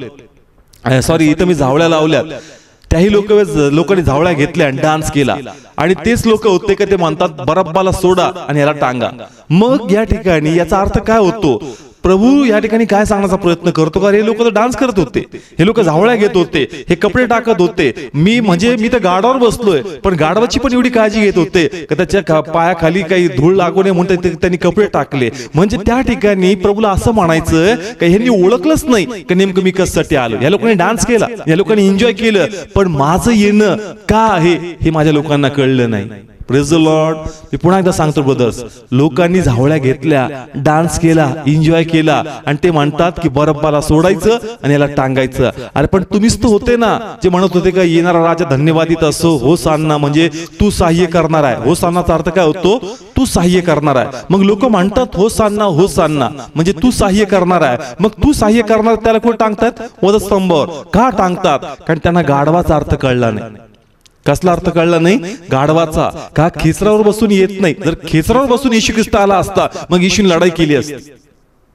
इथं मी झावळ्या लावल्यात, त्याही लोकांनी झावळ्या घेतल्या आणि डान्स केला. आणि तेच लोक होते का ते म्हणतात बरब्बाला सोडा आणि याला टांगा. मग या ठिकाणी याचा अर्थ काय होतो? प्रभू या ठिकाणी काय सांगण्याचा प्रयत्न करतो का हे लोक तर डान्स करत होते, हे लोक झावळ्या घेत होते, हे कपडे टाकत होते. मी तर गाडावर बसलोय, पण गाढवाची पण एवढी काळजी घेत होते का त्याच्या पायाखाली काही धूळ लागू नये म्हणून त्यांनी कपडे टाकले. म्हणजे त्या ठिकाणी प्रभूला असं म्हणायचं का ह्यांनी ओळखलंच नाही की नेमकं मी कशासाठी आलो. या लोकांनी डान्स केला, या लोकांनी एन्जॉय केलं, पण माझं येणं का आहे हे माझ्या लोकांना कळलं नाही. Praise the Lord. मी पुन्हा एकदा सांगतो ब्रदर्स, लोकांनी झावळ्या घेतल्या, डान्स केला, एन्जॉय केला, आणि ते म्हणतात की बरब्बाला सोडायचं आणि याला टांगायचं. अरे पण तुम्हीच तर होते ना जे म्हणत होते का येणारा राजा धन्यवादित असो, होसान्ना, म्हणजे तू सहाय्य करणार आहे. होसान्नाचा अर्थ काय होतो? तू सहाय्य करणार आहे. मग लोक म्हणतात होसान्ना, होसान्ना म्हणजे तू सहाय्य करणार आहे. मग तू सहाय्य करणार त्याला कोण टांगतात? वधस्तंभावर. का टांगतात? कारण त्यांना गाढवाचा अर्थ कळला नाही. कसला अर्थ कळला नाही? गाढवाचा. का? खेचरावर बसून येत नाही. जर खेचरावर बसून येशू ख्रिस्त आला असता, मग येशूने लढाई केली असती.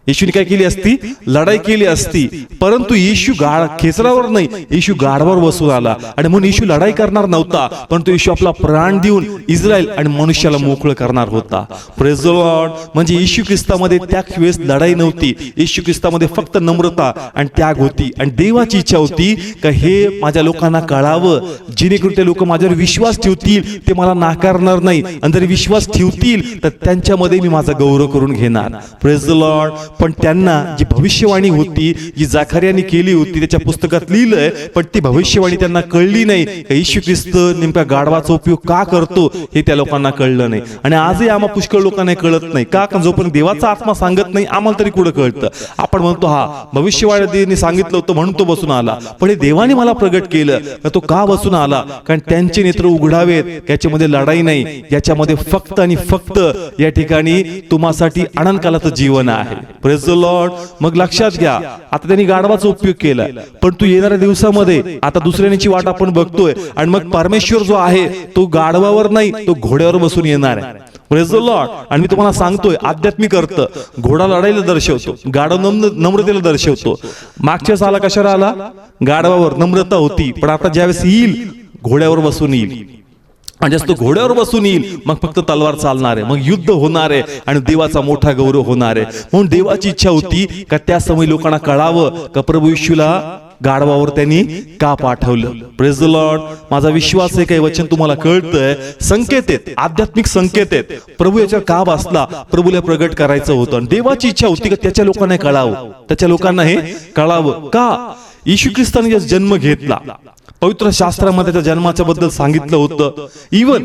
येशूने काय केली असती? लढाई केली असती. परंतु येशू खेचरावर नाही, येशू गाढवावर बसून आला, आणि म्हणून येशू लढाई करणार नव्हता, परंतु येशू आपला प्राण देऊन इस्रायल आणि मनुष्याला मोकळं करणार होता. Praise the Lord. म्हणजे येशू ख्रिस्तामध्ये त्या वेळेस लढाई नव्हती, येशू ख्रिस्तामध्ये फक्त नम्रता आणि त्याग होती. आणि देवाची इच्छा होती का हे माझ्या लोकांना कळावं, जेणेकरून ते लोक माझ्यावर विश्वास ठेवतील, ते मला नाकारणार नाही, आणि जर विश्वास ठेवतील तर त्यांच्यामध्ये मी माझा गौरव करून घेणार. Praise the Lord. पण त्यांना जी भविष्यवाणी होती, जी जाकरियाने केली होती, त्याच्या पुस्तकात लिहिलंय, पण ती भविष्यवाणी त्यांना कळली नाही. येशू ख्रिस्त नेमका गाढवाचा उपयोग का करतो हे त्या लोकांना कळलं नाही. आणि आजही आम्हा पुष्कळ लोकांना कळत नाही. का? जोपर्यंत देवाचा आत्मा सांगत नाही आम्हाला तरी कुठं कळतं. आपण म्हणतो हा भविष्यवाणीने सांगितलं होतं म्हणून तो बसून आला, पण हे देवाने मला प्रगट केलं. तो का बसून आला? कारण त्यांचे नेत्र उघडावेत, याच्यामध्ये लढाई नाही, याच्यामध्ये फक्त आणि फक्त या ठिकाणी तुम्हासाठी आनंदकालाचं जीवन आहे. Praise the Lord. मग लक्षात घ्या, आता त्यांनी गाढवाचा उपयोग केलाय, पण तू येणाऱ्या दिवसामध्ये आता दुसऱ्याची वाट आपण बघतोय, आणि मग परमेश्वर जो आहे तो गाढवावर नाही, तो घोड्यावर बसून येणार आहे. Praise the Lord. आणि मी तुम्हाला सांगतोय, आध्यात्मिक अर्थ घोडा लढाईला दर्शवतो, गाढव नम्रतेला दर्शवतो. मागच्या साला कशाला आला? गाढवावर नम्रता होती, पण आता ज्यावेळेस येईल घोड्यावर बसून येईल. आणि जास्त घोड्यावर बसून येईल, मग फक्त तलवार चालणार आहे, मग युद्ध होणार आहे आणि देवाचा मोठा गौरव होणार आहे. म्हणून देवाची इच्छा होती का त्या समय लोकांना कळावं का प्रभू येशूला गाढवावर त्यांनी का पाठवलं. Praise the Lord. माझा विश्वास आहे काही वचन तुम्हाला कळतंय. संकेत आहेत, आध्यात्मिक संकेत आहेत. प्रभू याच्यावर का बसला, प्रभूला प्रगट करायचं होतं, आणि देवाची इच्छा होती का त्याच्या लोकांना कळावं, त्याच्या लोकांना हे कळावं. का? येशू ख्रिस्ताने जन्म घेतला, पवित्र शास्त्रामध्ये त्याच्या जन्माच्या बद्दल सांगितलं होतं. इवन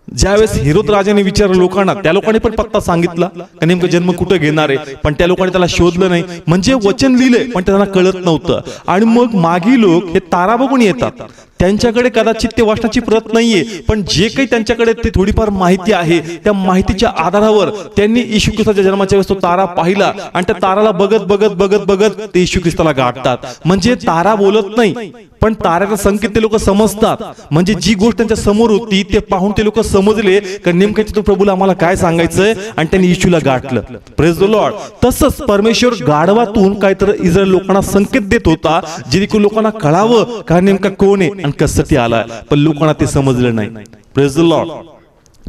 ज्यावेळेस हेरोद राजाने विचारलं लोकांना, त्या लोकांनी पण पत्ता सांगितला का नेमकं जन्म कुठे घेणार आहे, पण त्या लोकांनी त्याला शोधलं नाही. म्हणजे वचन लिहिले पण त्यांना कळत नव्हतं. आणि मग मागी लोक हे तारा बघून येतात, त्यांच्याकडे कदाचित ते वाचनाची प्रत नाहीये, पण जे काही त्यांच्याकडे ते थोडीफार माहिती आहे, त्या माहितीच्या आधारावर त्यांनी येशू ख्रिस्ताच्या जन्माच्या वेळेस तो तारा पाहिला, आणि त्या ताराला बघत बघत बघत बघत ते येशू ख्रिस्ताला गाठतात. म्हणजे तारा बोलत नाही, पण ताऱ्याचा संकेत ते लोक समजतात. म्हणजे जी गोष्ट त्यांच्या समोर होती ते पाहून ते लोक समजले की नेमकं तो प्रभूला आम्हाला काय सांगायचंय, आणि त्यांनी येशूला गाठलं. Praise the Lord. तसंच परमेश्वर गाढवातून काहीतरी इस्रायल लोकांना संकेत देत होता, जेणेकरून लोकांना कळावं का नेमका कोण आहे आणि कशासाठी आलाय, पण लोकांना ते समजलं नाही. Praise the Lord.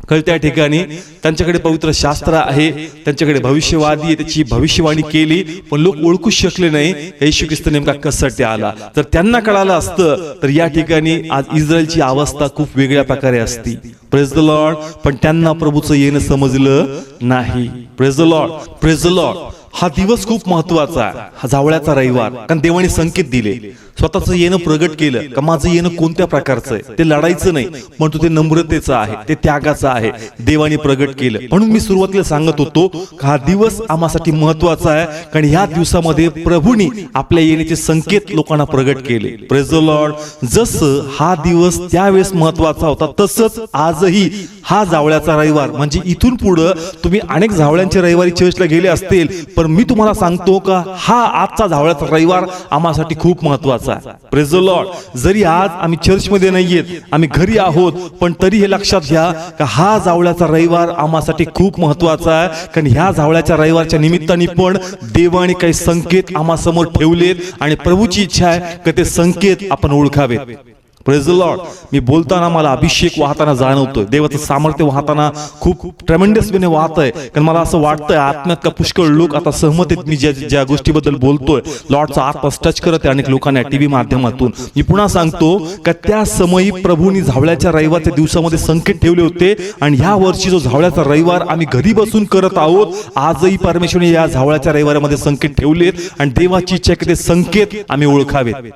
त्या ठिकाणी त्यांच्याकडे पवित्र शास्त्र आहे, त्यांच्याकडे भविष्यवादी आहे, त्याची भविष्यवाणी केली, पण लोक ओळखू शकले नाही येशू ख्रिस्त नेमका कशासाठी आला. तर त्यांना कळालं असतं तर या ठिकाणी आज इस्रायलची अवस्था खूप वेगळ्या प्रकारे असती. Praise the Lord. पण त्यांना प्रभूचं येणं समजलं नाही. Praise the Lord. Praise the Lord. हा दिवस खूप महत्वाचा आहे, हा जावळ्याचा रविवार. कारण देवाने संकेत दिले, स्वतःचं येणं प्रगट केलं का माझं येणं कोणत्या प्रकारचं आहे. ते लढायचं नाही, पण ते नम्रतेचं आहे, ते त्यागाचं आहे, देवाने प्रगट केलं. म्हणून मी सुरुवातीला सांगत होतो हा दिवस आम्हासाठी महत्वाचा आहे, कारण ह्या दिवसामध्ये प्रभूने आपल्या येण्याचे संकेत लोकांना प्रगट केले. Praise the Lord. जसं हा दिवस त्यावेळेस महत्वाचा होता, तसंच आजही हा जावळ्याचा रविवार. म्हणजे इथून पुढे तुम्ही अनेक जावळ्यांचे रविवारी चर्चला गेले असतील, पण मी तुम्हाला सांगतो का हा आजचा जावळ्याचा रविवार आम्हासाठी खूप महत्वाचा. Praise the Lord. जरी आज आम्ही चर्चमध्ये नाहीयेत, आम्ही घरी आहोत, पण तरी हे लक्षात घ्या का हा जावळ्याचा रविवार आम्हासाठी खूप महत्वाचा आहे. कारण ह्या जावळ्याच्या रविवारच्या निमित्ताने पण देवाने काही संकेत आम्हा समोर ठेवलेत, आणि प्रभूची इच्छा आहे की ते संकेत आपण ओळखावेत. Praise the Lord. मी बोलताना मला अभिषेक वाहताना जाणवतोय, देवाचं सामर्थ्य वाहताना खूप ट्रेमेंडसपणे वाहत आहे. कारण मला असं वाटतंय आत्म्यात का पुष्कळ लोक आता सहमत आहेत मी ज्या गोष्टीबद्दल बोलतोय. लॉर्डचा आत्मा टच करत आहे अनेक लोकांना टीव्ही माध्यमातून. मी पुन्हा सांगतो का त्या समयी प्रभूंनी झावळ्याच्या रविवारच्या दिवसामध्ये संकेत ठेवले होते, आणि ह्या वर्षी जो झावळ्याचा रविवार आम्ही घरी बसून करत आहोत, आजही परमेश्वराने या झावळ्याच्या रविवारामध्ये संकेत ठेवलेत, आणि देवाची इच्छा आहे की ते संकेत आम्ही ओळखावेत.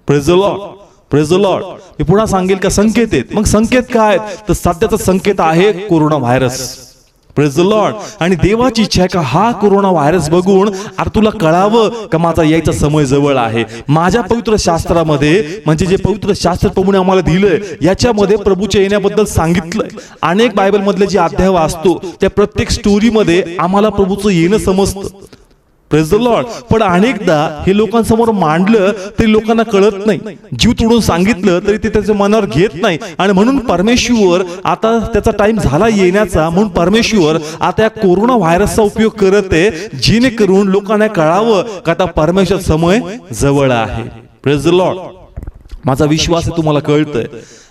Praise the Lord. Praise the Lord. मी पुन्हा सांगेल का संकेत आहेत. मग संकेत काय? तर सध्याचा संकेत आहे corona virus. Praise the Lord. आणि देवाची इच्छा आहे का हा कोरोना व्हायरस बघून आता तुला कळावं का माझा यायचा समय जवळ आहे. माझ्या पवित्र शास्त्रामध्ये, म्हणजे जे पवित्र शास्त्र प्रभूने आम्हाला दिलंय, याच्यामध्ये प्रभूच्या येण्याबद्दल सांगितलंय. अनेक बायबल मधले जे अध्याय वाचतो त्या प्रत्येक स्टोरीमध्ये आम्हाला प्रभूचं येणं समजतं. Praise the Lord. पण अनेकदा हे लोकांसमोर मांडलं तरी लोकांना कळत नाही, जीव तोडून सांगितलं तरी ते त्याच्या मनावर घेत नाही. आणि म्हणून परमेश्वर आता त्याचा टाइम झाला येण्याचा, म्हणून परमेश्वर आता या कोरोना व्हायरसचा उपयोग करत आहे, जेणेकरून लोकांना कळावं का आता परमेश्वर समय जवळ आहे. Praise the Lord. माझा विश्वास आहे तुम्हाला कळतंय.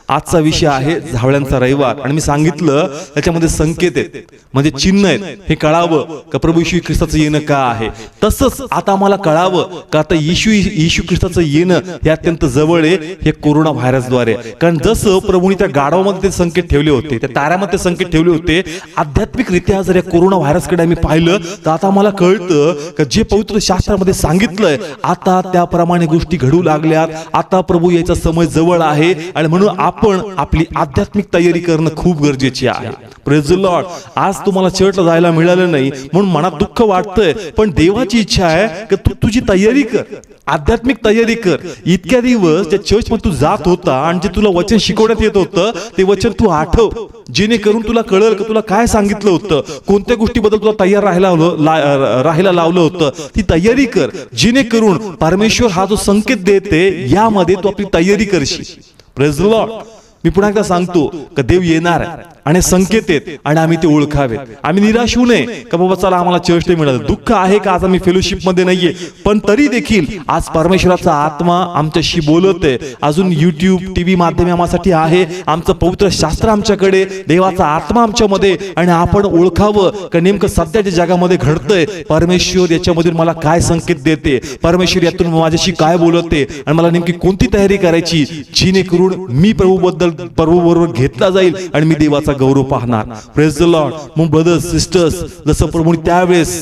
आजचा विषय आहे झावळ्यांचा रविवार, आणि मी सांगितलं त्याच्यामध्ये संकेत आहेत, म्हणजे चिन्ह आहेत, हे कळावं का प्रभू येशू ख्रिस्ताचं येणं का आहे. तसंच आता आम्हाला कळावं का आता येशू ख्रिस्ताचं येणं हे अत्यंत जवळ आहे, हे कोरोना व्हायरसद्वारे. कारण जसं प्रभूने त्या गाढवामध्ये ते संकेत ठेवले होते, त्या ताऱ्यामध्ये संकेत ठेवले होते, आध्यात्मिकरित्या जर या कोरोना व्हायरसकडे आम्ही पाहिलं तर आता आम्हाला कळतं का जे पवित्र शास्त्रामध्ये सांगितलंय आता त्याप्रमाणे गोष्टी घडू लागल्यात. आता प्रभू यायचा समय जवळ आहे, आणि म्हणून आपण आपली आध्यात्मिक तयारी करणं खूप गरजेची आहे. Praise the Lord. आज तुम्हाला चर्चला जायला मिळालं नाही म्हणून मनात दुःख वाटतंय, पण देवाची इच्छा आहे की तू तुझी तयारी कर, आध्यात्मिक तयारी कर. इतक्या दिवस ज्या चर्च मध्ये तू जात होता आणि जे तुला वचन शिकवण्यात येत होतं ते वचन तू आठव, जेणेकरून तुला कळेल की तुला काय सांगितलं होतं, कोणत्या गोष्टीबद्दल तुला तयार राहायला लावलं होतं. ती तयारी कर, जेणेकरून परमेश्वर हा जो संकेत देते यामध्ये तू आपली तयारी करशील. Praise the Lord. मी पुन्हा एकदा सांगतो की देव येणार आहे आणि संकेत आहेत आणि आम्ही ते ओळखावे. आम्ही निराश होऊ नये का बाबा चला आम्हाला चर्च नाही मिळालं, दुःख आहे का आज आम्ही फेलोशिप मध्ये नाहीये, पण तरी देखील आज परमेश्वराचा आत्मा आमच्याशी बोलत आहे. अजून युट्यूब टीव्ही माध्यमे आम्हासाठी आहे, आमचं पवित्र शास्त्र आमच्याकडे, देवाचा आत्मा आमच्यामध्ये, आणि आपण ओळखावं का नेमकं सध्याच्या जगामध्ये घडतंय, परमेश्वर याच्यामधून मला काय संकेत देते, परमेश्वर यातून माझ्याशी काय बोलते आणि मला नेमकी कोणती तयारी करायची, जेणेकरून मी प्रभू बरोबर घेतला जाईल आणि मी देवाचा गौरव पाहणार. Praise the Lord. मग ब्रदर्स सिस्टर्स, जसं प्रभूने त्यावेळेस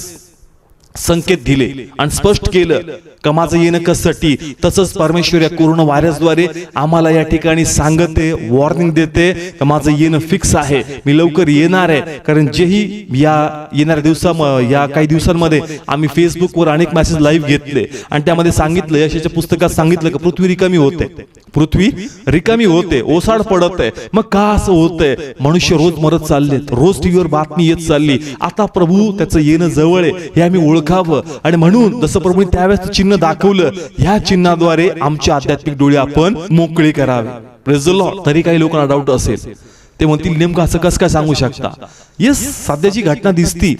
संकेत दिले आणि स्पष्ट केलं का माझं येणं कशासाठी, तसंच परमेश्वर या कोरोना व्हायरसद्वारे आम्हाला या ठिकाणी सांगते, वॉर्निंग देते का माझं येणं फिक्स आहे, मी लवकर येणार आहे. कारण जेही या येणाऱ्या या काही दिवसांमध्ये आम्ही फेसबुकवर अनेक मेसेज लाईव्ह घेतले आणि त्यामध्ये सांगितलं, यशाच्या पुस्तकात सांगितलं की पृथ्वी रिकामी होते, पृथ्वी रिकामी होते, ओसाड पडत आहे. मग का असं होतंय? मनुष्य रोज मरत चाललेत, रोज टीव्हीवर बातमी येत चालली. आता प्रभू त्याचं येणं जवळ आहे हे आम्ही ओळखावं, आणि म्हणून जसं प्रभूने त्यावेळेस चिन्ह दाखवलं, ह्या चिन्हाद्वारे आमचे आध्यात्मिक डोळे आपण मोकळे करावे. Praise the Lord. तरी काही लोकांना डाऊट असेल, ते म्हणतील नेमकं असं कसं काय सांगू शकता? येस, सध्याची घटना दिसती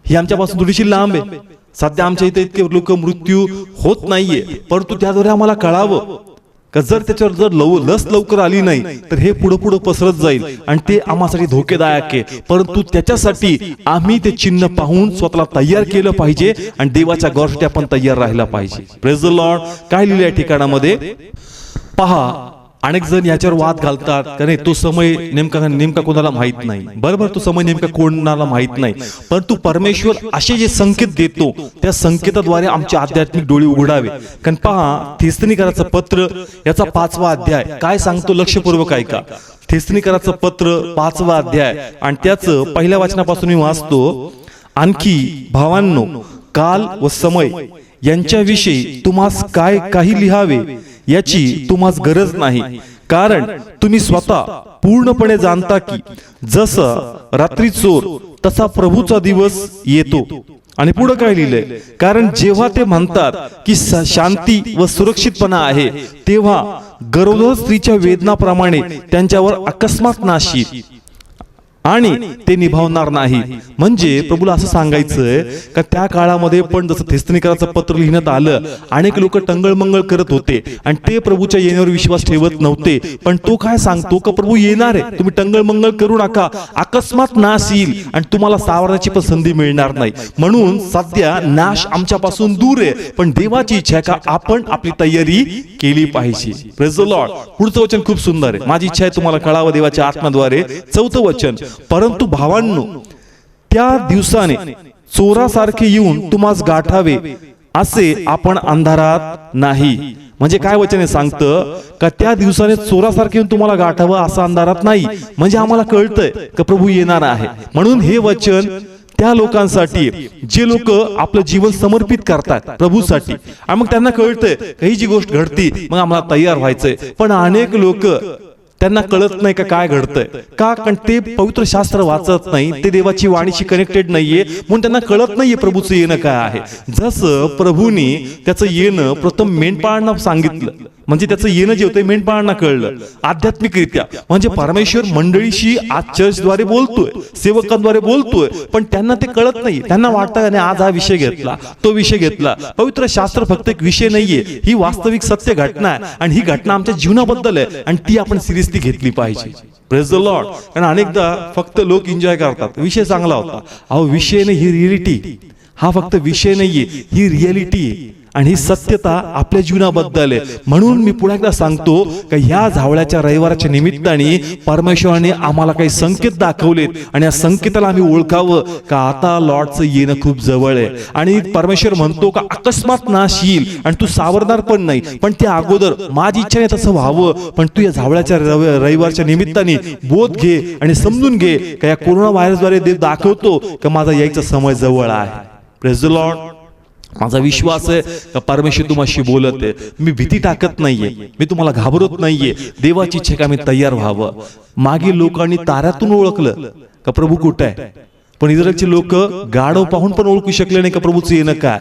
ही आमच्यापासून थोडीशी लांब आहे. सध्या आमच्या इथे इतके लोक मृत्यू होत नाहीये, परंतु त्याद्वारे आम्हाला कळावं का जर त्याच्यावर जर लस लवकर आली नाही तर हे पुढे पुढे पसरत जाईल आणि ते आम्हासाठी धोकेदायक आहे. परंतु त्याच्यासाठी आम्ही ते चिन्ह पाहून स्वतःला तयार केलं पाहिजे आणि देवाच्या गौरवासाठी आपण तयार राहिला पाहिजे. Praise the Lord. काय लिहिलं या ठिकाणामध्ये पहा. अनेक जण याच्यावर वाद घालतात का नाही, तो समय नेमका कोणाला माहित नाही. बरोबर, तो समय नेमका कोणाला माहित नाही, परंतु परमेश्वर असे जे संकेत देतो त्या संकेताद्वारे आमचे आध्यात्मिक डोळे उघडावे. कारण पहा, थेसलोनिकराचं पत्र याचा 5वा अध्याय काय सांगतो, लक्षपूर्वक ऐका. थेसलोनिकराचं पत्र 5वा अध्याय आणि त्याचं पहिल्या वचनापासून मी वाचतो. आणखी भावांनो, काल व समय यांच्याविषयी तुम्हास काही लिहावे याची तुम्हास गरज नाही, कारण तुम्ही स्वतः पूर्णपणे जाणता की जसं रात्री चोर तसा प्रभूचा दिवस येतो. आणि पुढे काय लिहिलंय, कारण जेव्हा ते म्हणतात की शांती व सुरक्षितपणा आहे, तेव्हा गरोदर स्त्रीच्या वेदनाप्रमाणे त्यांच्यावर अकस्मात नाश येईल आणि ते निभावणार नाही. म्हणजे प्रभूला असं सांगायचंय का त्या काळामध्ये पण जसं थेसलोनिकराचं पत्र लिहिण्यात आलं, अनेक लोक टंगळमंगळ करत होते आणि ते प्रभूच्या येण्यावर विश्वास ठेवत नव्हते. पण तो काय सांगतो का प्रभू येणार आहे, तुम्ही टंगळमंगळ करू नका, अकस्मात नाश येईल आणि तुम्हाला सावरण्याची पण संधी मिळणार नाही. म्हणून सध्या नाश आमच्यापासून दूर आहे, पण देवाची इच्छा आहे का आपण आपली तयारी केली पाहिजे. Praise the Lord. पुढचं वचन खूप सुंदर आहे. माझी इच्छा आहे तुम्हाला कळावं देवाच्या आत्म्याद्वारे. 4थं वचन, परंतु भावांनो, त्या दिवसाने चोरासारखे येऊन तुम्हास गाठावे असे आपण अंधारात नाही. म्हणजे काय वचन सांगतं का त्या दिवसाने चोरासारखे येऊन तुम्हाला गाठावं असं अंधारात नाही. म्हणजे आम्हाला कळतंय का प्रभू येणार आहे. म्हणून हे वचन त्या लोकांसाठी जे लोक आपलं जीवन समर्पित करतात प्रभूसाठी, आणि मग त्यांना कळतंय काही जी गोष्ट घडती मग आम्हाला तयार व्हायचंय. पण अनेक लोक त्यांना कळत नाही का काय घडतंय, का? कारण ते पवित्र शास्त्र वाचत नाही, ते देवाची वाणीशी कनेक्टेड नाहीये, म्हणून त्यांना कळत नाहीये प्रभूचं येणं काय आहे. जसं प्रभूनी त्याचं येणं प्रथम मेंढपाळांना सांगितलं, म्हणजे त्याचं येणं जे होतं मेंढपाळांना कळलं आध्यात्मिकरित्या. म्हणजे परमेश्वर मंडळीशी आज चर्चद्वारे बोलतोय, सेवकांद्वारे बोलतोय, पण त्यांना ते कळत नाही. त्यांना वाटतं आज हा विषय घेतला, तो विषय घेतला. पवित्र शास्त्र फक्त एक विषय नाहीये, ही वास्तविक सत्य घटना आहे आणि ही घटना आमच्या जीवनाबद्दल आहे आणि ती आपण सिरियसली घेतली पाहिजे. Praise the Lord. कारण अनेकदा फक्त लोक एन्जॉय करतात, विषय चांगला होता, अहो विषय नाही, ही रिअलिटी. हा फक्त विषय नाहीये, ही रिअलिटी आहे. आणि ही सत्यता आपल्या जीवनाबद्दल आहे. म्हणून मी पुन्हा एकदा सांगतो की ह्या जावळाच्या रविवाराच्या निमित्ताने परमेश्वराने आम्हाला काही संकेत दाखवलेत आणि या संकेताला आम्ही ओळखावं का आता लॉर्डचं येणं खूप जवळ आहे. आणि परमेश्वर म्हणतो का अकस्मात नाश येईल आणि तू सावरणार पण नाही, पण त्या अगोदर माझी इच्छा आहे तसं व्हावं. पण तू या जावळाच्या रविवारच्या निमित्ताने बोध घे आणि समजून घे का या कोरोना व्हायरसद्वारे देव दाखवतो का माझा यायचा समय जवळ आहे. Praise the Lord. माझा विश्वास आहे का परमेश्वर तुम्हाशी बोलत आहे. मी भीती टाकत नाहीये, मी तुम्हाला घाबरत नाहीये. देवाची इच्छा का मी तयार व्हावं. मागे लोकांनी ताऱ्यातून ओळखलं का प्रभू कुठे आहे, पण इस्रायलची लोक गाढव पाहून पण ओळखू शकले नाही का प्रभूचं येणं काय.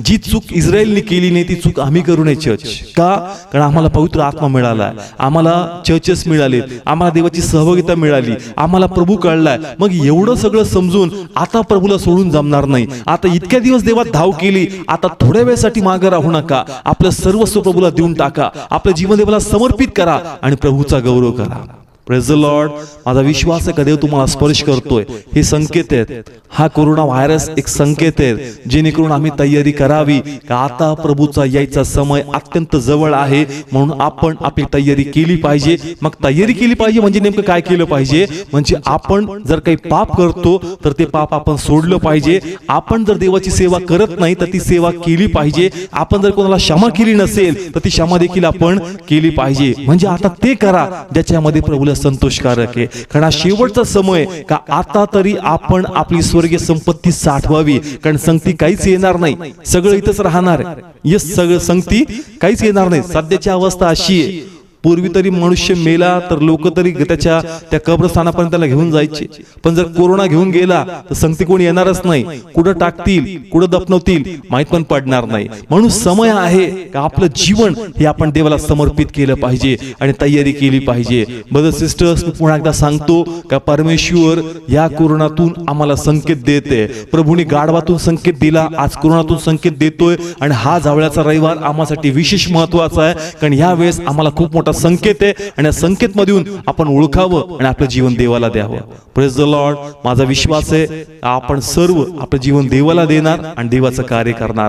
जी चूक इस्रायलने केली नाही ती चूक आम्ही करू नये चर्च. का? कारण आम्हाला पवित्र आत्मा मिळाला, आम्हाला चर्चेस मिळाले, आम्हाला देवाची सहभागिता मिळाली, आम्हाला प्रभू कळलाय. मग एवढं सगळं समजून आता प्रभूला सोडून जमणार नाही. आता इतक्या दिवस देवात धाव केली, आता थोड्या वेळसाठी मागे राहू नका. आपलं सर्वस्व प्रभूला देऊन टाका, आपलं जीवन देवाला समर्पित करा आणि प्रभूचा गौरव करा. Praise the Lord. माझा विश्वास आहे का देव तुम्हाला स्पर्श करतोय. हे संकेत आहेत. हा कोरोना व्हायरस एक संकेत आहे जेणेकरून आम्ही तयारी करावी का आता प्रभूचा यायचा समय अत्यंत जवळ आहे. म्हणून आपण आपली तयारी केली पाहिजे. मग तयारी केली पाहिजे म्हणजे नेमकं काय केलं पाहिजे, म्हणजे आपण जर काही पाप करतो तर ते पाप आपण सोडलं पाहिजे. आपण जर देवाची सेवा करत नाही तर ती सेवा केली पाहिजे. आपण जर कोणाला क्षमा केली नसेल तर ती क्षमा देखील आपण केली पाहिजे. म्हणजे आता ते करा ज्याच्यामध्ये प्रभूला संतोषकारक आहे. कारण हा शेवटचा समय का आता तरी आपण आपली स्वर्गीय संपत्ती साठवावी. कारण संगती काहीच येणार नाही, सगळं इथंच राहणार आहे. यस, सगळं संगती काहीच येणार नाही. सध्याची अवस्था अशी आहे, पूर्वी तरी मनुष्य मेला तर लोक तरी त्याच्या त्या कब्रस्थानापर्यंत त्याला घेऊन जायचे. पण जर कोरोना घेऊन गेला तर संगती कोणी येणारच नाही. कुठं टाकतील, कुठं दफनवतील माहित पण पडणार नाही. म्हणून समय आहे का आपलं जीवन हे आपण देवाला समर्पित केलं पाहिजे आणि तयारी केली पाहिजे. ब्रदर्स सिस्टर्स, पुन्हा एकदा सांगतो का परमेश्वर या कोरोनातून आम्हाला संकेत देते. प्रभूने गाढवातून संकेत दिला, आज कोरोनातून संकेत देतोय. आणि हा जावळाचा रविवार आम्हासाठी विशेष महत्वाचा आहे. कारण या वेळेस आम्हाला खूप मोठा संकेत आहे आणि या संकेत मधून आपण ओळखावं आणि आपलं जीवन देवाला द्यावं. Praise the Lord. माझा विश्वास आहे आपण सर्व आपलं जीवन देवाला देणार आणि देवाचं कार्य करणार.